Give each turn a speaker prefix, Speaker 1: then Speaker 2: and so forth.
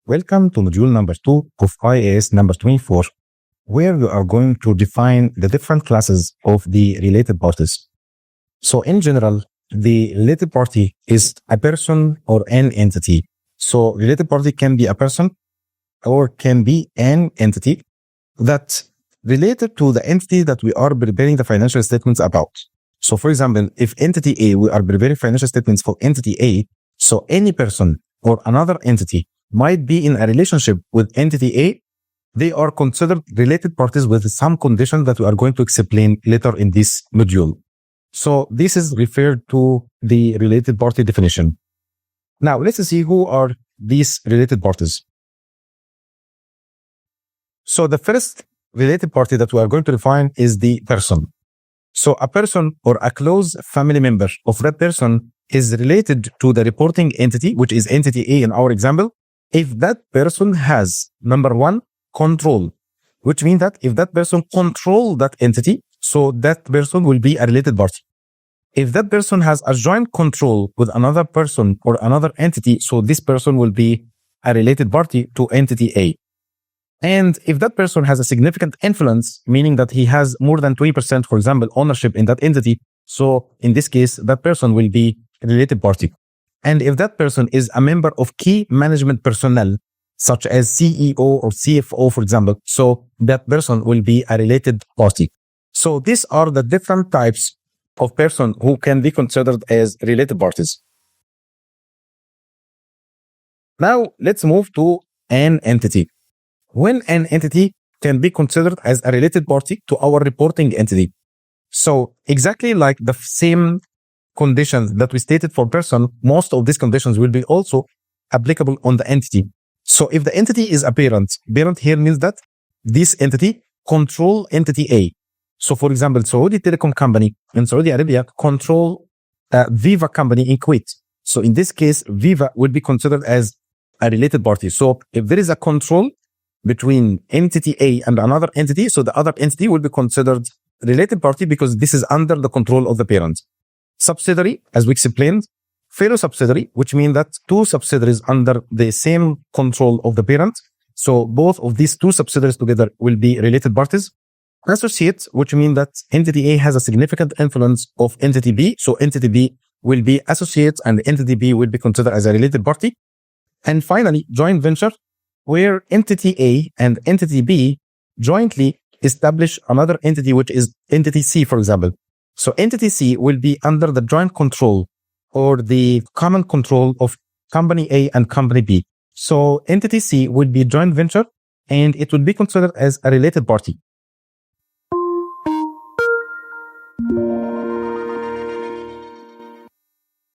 Speaker 1: Welcome to module number 2 of IAS number 24, where we are going to define the different classes of the related parties. So in general, the related party is a person or an entity. So related party can be a person or can be an entity that related to the entity that we are preparing the financial statements about. So for example, if entity A, we are preparing financial statements for entity A, so any person or another entity might be in a relationship with entity A, they are considered related parties with some conditions that we are going to explain later in this module. So this is referred to the related party definition. Now let's see who are these related parties. So the first related party that we are going to define is the person. So a person or a close family member of that person is related to the reporting entity, which is entity A in our example, if that person has, number one, control, which means that if that person controls that entity, so that person will be a related party. If that person has a joint control with another person or another entity, so this person will be a related party to entity A. And if that person has a significant influence, meaning that he has more than 20%, for example, ownership in that entity, so in this case, that person will be a related party. And if that person is a member of key management personnel, such as CEO or CFO, for example, so that person will be a related party. So these are the different types of person who can be considered as related parties. Now let's move to an entity. When an entity can be considered as a related party to our reporting entity. So exactly like the same conditions that we stated for person, most of these conditions will be also applicable on the entity. So if the entity is a parent here means that this entity control entity A. So for example, Saudi Telecom Company in Saudi Arabia control Viva company in Kuwait. So in this case, Viva will be considered as a related party. So if there is a control between entity A and another entity, so the other entity will be considered related party because this is under the control of the parent. Subsidiary, as we explained, fellow subsidiary, which means that two subsidiaries under the same control of the parent. So both of these two subsidiaries together will be related parties. Associate, which means that entity A has a significant influence of entity B. So entity B will be associate and entity B will be considered as a related party. And finally, joint venture, where entity A and entity B jointly establish another entity, which is entity C, for example. So entity C will be under the joint control or the common control of company A and company B. So entity C will be joint venture and it will be considered as a related party.